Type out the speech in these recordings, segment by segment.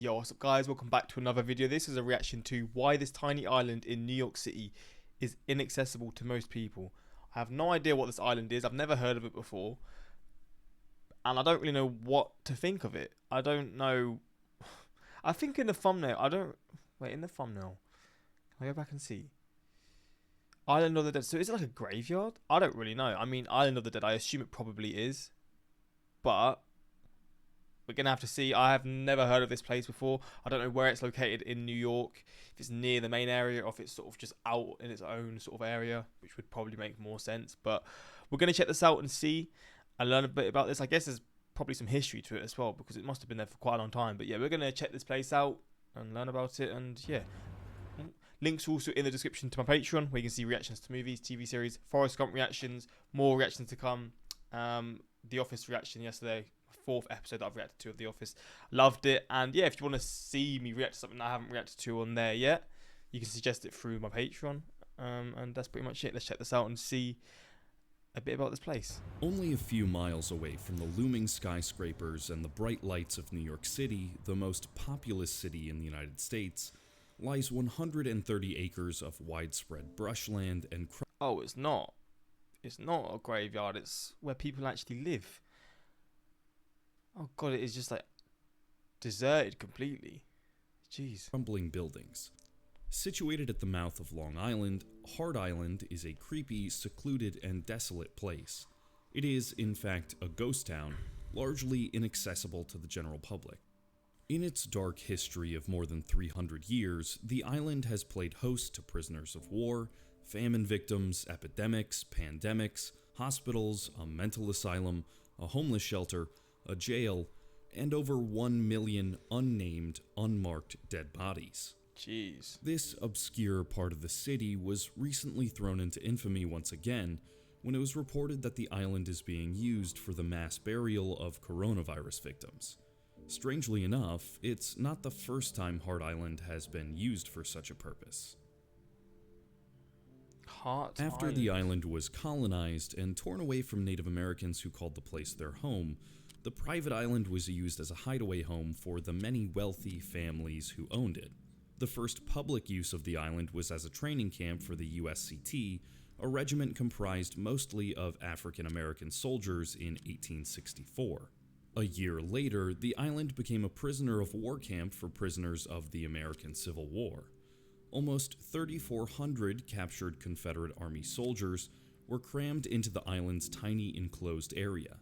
Yo, what's up guys, welcome back to another video. This is a reaction to why this tiny island in New York City is inaccessible to most people. I have no idea what this island is, I've never heard of it before, and I don't really know what to think of it. I don't know, I think in the thumbnail, in the thumbnail, can I go back and see? Island of the Dead, so is it like a graveyard? I don't really know. I mean, Island of the Dead, I assume it probably is, but we're going to have to see. I have never heard of this place before. I don't know where it's located in New York, if it's near the main area or if it's sort of just out in its own sort of area, which would probably make more sense. But we're going to check this out and see and learn a bit about this. I guess there's probably some history to it as well because it must have been there for quite a long time. But yeah, we're going to check this place out and learn about it. And yeah, links also in the description to my Patreon where you can see reactions to movies, TV series, Forrest Gump reactions, more reactions to come. The Office reaction yesterday, fourth episode that I've reacted to of The Office. Loved it. And yeah, if you want to see me react to something that I haven't reacted to on there yet, you can suggest it through my Patreon. And that's pretty much it. Let's check this out and see a bit about this place. Only a few miles away from the looming skyscrapers and the bright lights of New York City, the most populous city in the United States, lies 130 acres of widespread brushland and Oh, it's not. It's not a graveyard. It's where people actually live. Oh god, it is just like deserted completely. Jeez. crumbling buildings. Situated at the mouth of Long Island, Hard Island is a creepy, secluded, and desolate place. It is, in fact, a ghost town, largely inaccessible to the general public. In its dark history of more than 300 years, the island has played host to prisoners of war, famine victims, epidemics, pandemics, hospitals, a mental asylum, a homeless shelter, a jail, and over 1 million unnamed, unmarked dead bodies. Jeez. This obscure part of the city was recently thrown into infamy once again when it was reported that the island is being used for the mass burial of coronavirus victims. Strangely enough, it's not the first time Hard Island has been used for such a purpose. After the island was colonized and torn away from Native Americans who called the place their home, the private island was used as a hideaway home for the many wealthy families who owned it. The first public use of the island was as a training camp for the USCT, a regiment comprised mostly of African American soldiers in 1864. A year later, the island became a prisoner of war camp for prisoners of the American Civil War. Almost 3,400 captured Confederate Army soldiers were crammed into the island's tiny enclosed area.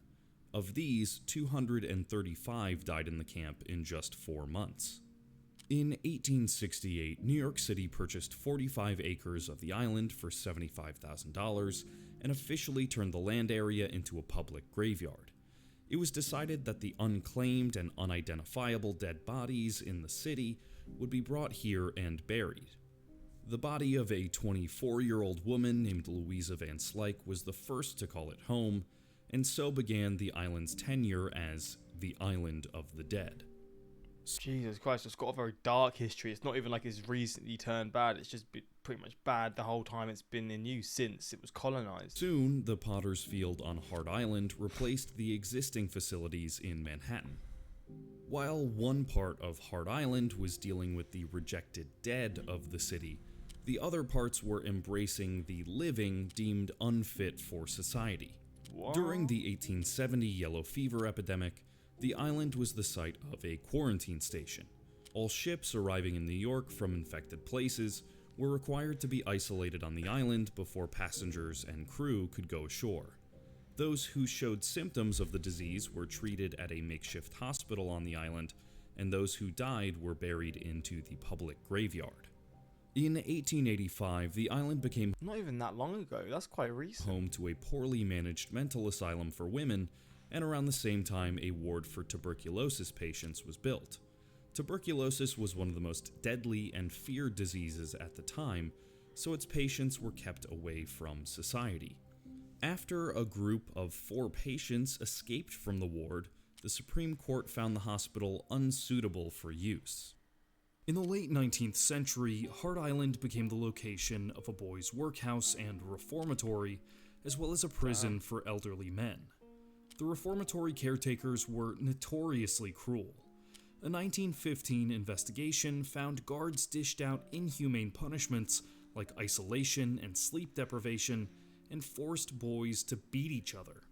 Of these, 235 died in the camp in just 4 months. In 1868, New York City purchased 45 acres of the island for $75,000 and officially turned the land area into a public graveyard. It was decided that the unclaimed and unidentifiable dead bodies in the city would be brought here and buried. The body of a 24-year-old woman named Louisa Van Slyke was the first to call it home, and so began the island's tenure as the Island of the Dead. Jesus Christ, it's got a very dark history. It's not even like it's recently turned bad. It's just been pretty much bad the whole time it's been in use since it was colonized. Soon, the Potter's Field on Hard Island replaced the existing facilities in Manhattan. While one part of Hard Island was dealing with the rejected dead of the city, the other parts were embracing the living deemed unfit for society. What? During the 1870 yellow fever epidemic, the island was the site of a quarantine station. All ships arriving in New York from infected places were required to be isolated on the island before passengers and crew could go ashore. Those who showed symptoms of the disease were treated at a makeshift hospital on the island, and those who died were buried into the public graveyard. In 1885, the island became Not even that long ago. That's quite recent. home to a poorly managed mental asylum for women, and around the same time a ward for tuberculosis patients was built. Tuberculosis was one of the most deadly and feared diseases at the time, so its patients were kept away from society. After a group of 4 patients escaped from the ward, the Supreme Court found the hospital unsuitable for use. In the late 19th century, Hard Island became the location of a boys' workhouse and reformatory, as well as a prison for elderly men. The reformatory caretakers were notoriously cruel. A 1915 investigation found guards dished out inhumane punishments like isolation and sleep deprivation and forced boys to beat each other.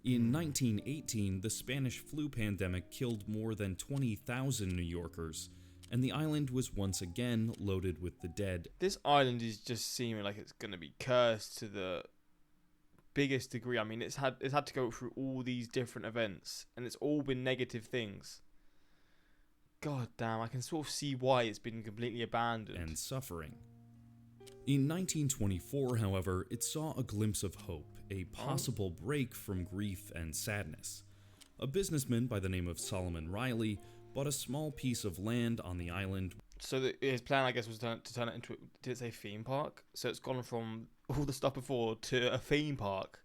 In 1918, the Spanish flu pandemic killed more than 20,000 New Yorkers, and the island was once again loaded with the dead. This island is just seeming like it's going to be cursed to the biggest degree. I mean, it's had to go through all these different events, and it's all been negative things. God damn, I can sort of see why it's been completely abandoned. And suffering. In 1924, however, it saw a glimpse of hope, a possible break from grief and sadness. A businessman by the name of Solomon Riley bought a small piece of land on the island. So his plan, I guess, was to turn it into, did it say theme park? So it's gone from all the stuff before to a theme park.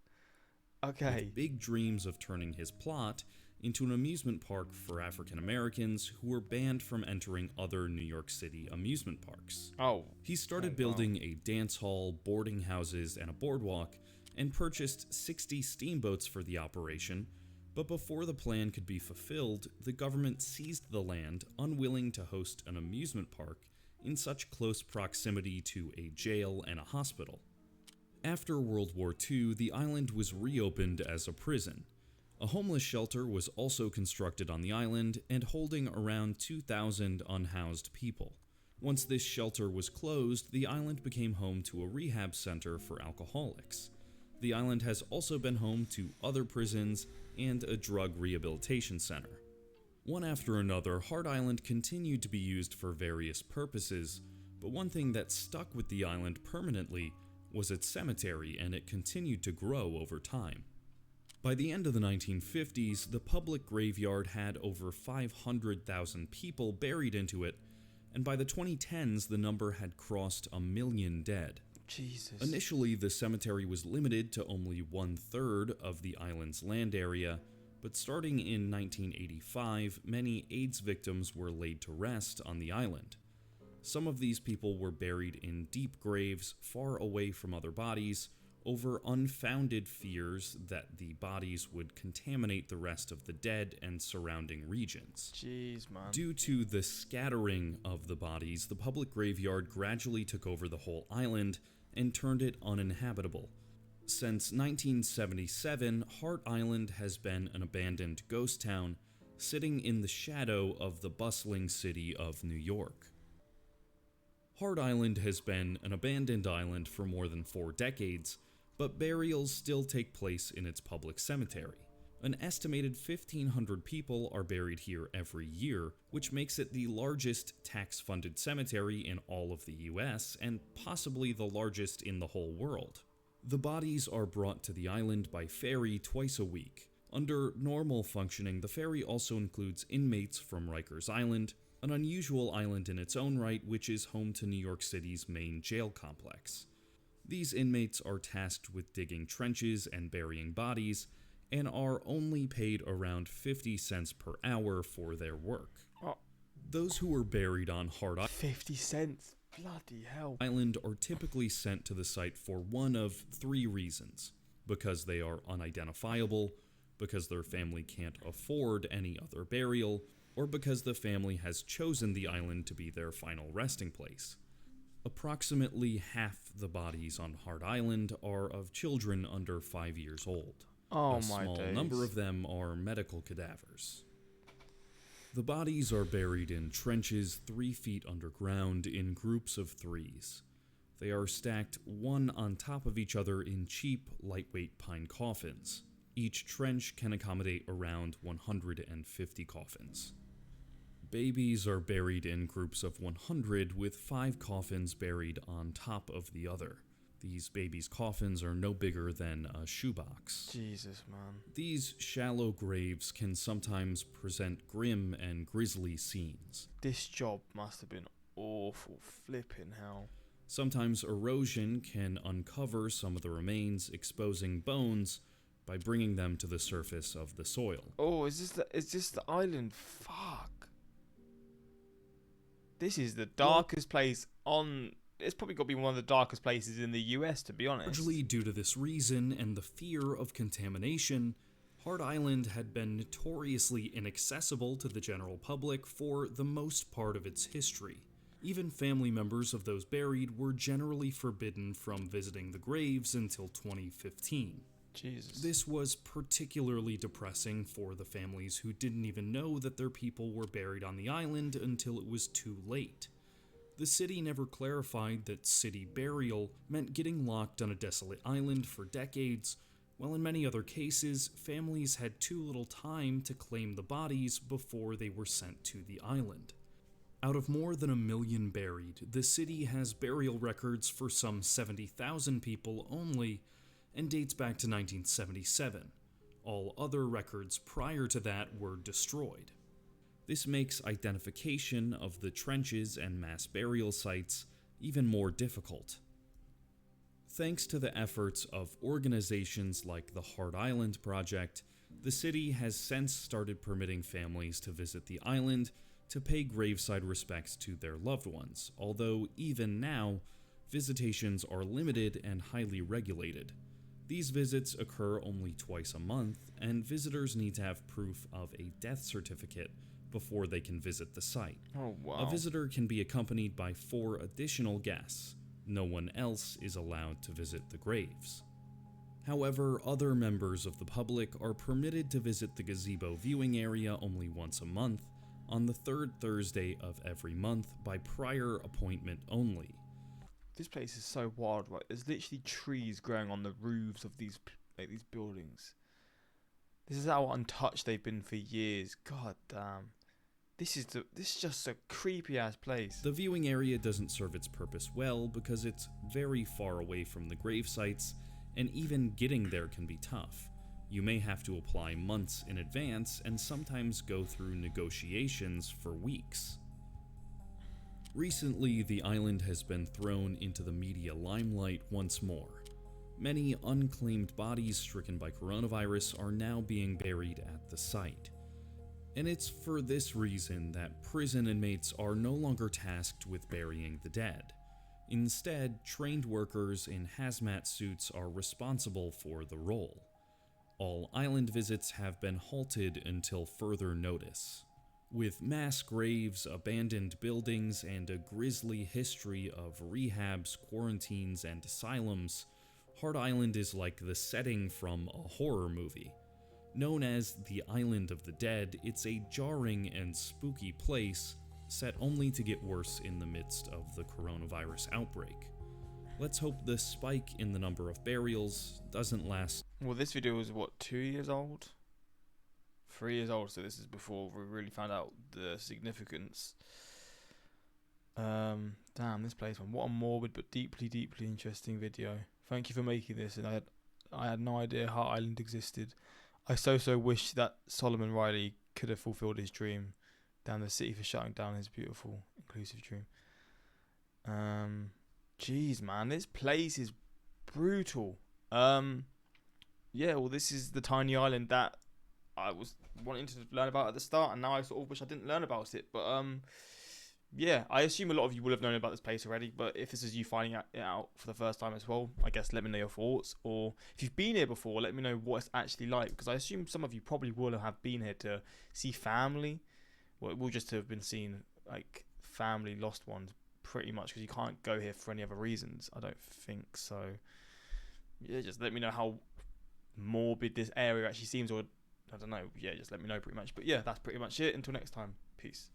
Okay. With big dreams of turning his plot into an amusement park for African Americans who were banned from entering other New York City amusement parks. Oh. He started building a dance hall, boarding houses, and a boardwalk, and purchased 60 steamboats for the operation, but before the plan could be fulfilled, the government seized the land, unwilling to host an amusement park in such close proximity to a jail and a hospital. After World War II, the island was reopened as a prison. A homeless shelter was also constructed on the island and holding around 2,000 unhoused people. Once this shelter was closed, the island became home to a rehab center for alcoholics. The island has also been home to other prisons and a drug rehabilitation center. One after another, Hart Island continued to be used for various purposes, but one thing that stuck with the island permanently was its cemetery, and it continued to grow over time. By the end of the 1950s, the public graveyard had over 500,000 people buried into it, and by the 2010s, the number had crossed 1 million dead. Jesus. Initially, the cemetery was limited to only 1/3 of the island's land area, but starting in 1985, many AIDS victims were laid to rest on the island. Some of these people were buried in deep graves far away from other bodies, over unfounded fears that the bodies would contaminate the rest of the dead and surrounding regions. Jeez, man. Due to the scattering of the bodies, the public graveyard gradually took over the whole island and turned it uninhabitable. Since 1977, Hart Island has been an abandoned ghost town, sitting in the shadow of the bustling city of New York. Hart Island has been an abandoned island for more than 4 decades, but burials still take place in its public cemetery. An estimated 1,500 people are buried here every year, which makes it the largest tax-funded cemetery in all of the US and possibly the largest in the whole world. The bodies are brought to the island by ferry twice a week. Under normal functioning, the ferry also includes inmates from Rikers Island, an unusual island in its own right, which is home to New York City's main jail complex. These inmates are tasked with digging trenches and burying bodies, and are only paid around 50 cents per hour for their work. Oh. Those who were buried on Hart 50 cents? Bloody hell. Island are typically sent to the site for one of 3 reasons: because they are unidentifiable, because their family can't afford any other burial, or because the family has chosen the island to be their final resting place. Approximately half the bodies on Hart Island are of children under 5 years old. Oh, A my small days. number of them are medical cadavers. The bodies are buried in trenches 3 feet underground in groups of 3s. They are stacked one on top of each other in cheap, lightweight pine coffins. Each trench can accommodate around 150 coffins. Babies are buried in groups of 100, with 5 coffins buried on top of the other. These babies' coffins are no bigger than a shoebox. Jesus, man. These shallow graves can sometimes present grim and grisly scenes. This job must have been awful. Flipping hell. Sometimes erosion can uncover some of the remains, exposing bones by bringing them to the surface of the soil. Oh, is this the island? Fuck. This is the darkest place on... It's probably got to be one of the darkest places in the US, to be honest. Largely due to this reason and the fear of contamination, Hart Island had been notoriously inaccessible to the general public for the most part of its history. Even family members of those buried were generally forbidden from visiting the graves until 2015. Jesus. This was particularly depressing for the families who didn't even know that their people were buried on the island until it was too late. The city never clarified that city burial meant getting locked on a desolate island for decades, while in many other cases, families had too little time to claim the bodies before they were sent to the island. Out of more than 1 million buried, the city has burial records for some 70,000 people only, and dates back to 1977. All other records prior to that were destroyed. This makes identification of the trenches and mass burial sites even more difficult. Thanks to the efforts of organizations like the Hart Island Project, the city has since started permitting families to visit the island to pay graveside respects to their loved ones, although even now, visitations are limited and highly regulated. These visits occur only twice a month, and visitors need to have proof of a death certificate before they can visit the site. Oh, wow. A visitor can be accompanied by 4 additional guests. No one else is allowed to visit the graves. However, other members of the public are permitted to visit the gazebo viewing area only once a month, on the 3rd Thursday of every month by prior appointment only. This place is so wild, right? There's literally trees growing on the roofs of these buildings. This is how untouched they've been for years. God damn. This is just a creepy ass place. The viewing area doesn't serve its purpose well because it's very far away from the grave sites, and even getting there can be tough. You may have to apply months in advance and sometimes go through negotiations for weeks. Recently, the island has been thrown into the media limelight once more. Many unclaimed bodies stricken by coronavirus are now being buried at the site. And it's for this reason that prison inmates are no longer tasked with burying the dead. Instead, trained workers in hazmat suits are responsible for the role. All island visits have been halted until further notice. With mass graves, abandoned buildings, and a grisly history of rehabs, quarantines, and asylums, Hart Island is like the setting from a horror movie. Known as the Island of the Dead, it's a jarring and spooky place set only to get worse in the midst of the coronavirus outbreak. Let's hope the spike in the number of burials doesn't last. Well, this video was, what, 2 years old? 3 years old, so this is before we really found out the significance. Damn, this place, man. What a morbid but deeply, deeply interesting video. Thank you for making this, and I had no idea Hart Island existed. I so wish that Solomon Riley could have fulfilled his dream down the city for shutting down his beautiful, inclusive dream. Jeez, man, this place is brutal. Yeah, well, this is the tiny island that I was wanting to learn about at the start, and now I sort of wish I didn't learn about it. But yeah, I assume a lot of you will have known about this place already, but if this is you finding it out for the first time as well, I guess let me know your thoughts. Or if you've been here before, let me know what it's actually like, because I assume some of you probably will have been here to see family. Well, it will just have been seeing like family lost ones pretty much, because you can't go here for any other reasons, I don't think. So yeah, just let me know how morbid this area actually seems, or I don't know. Yeah, just let me know pretty much. But yeah, that's pretty much it. Until next time, peace.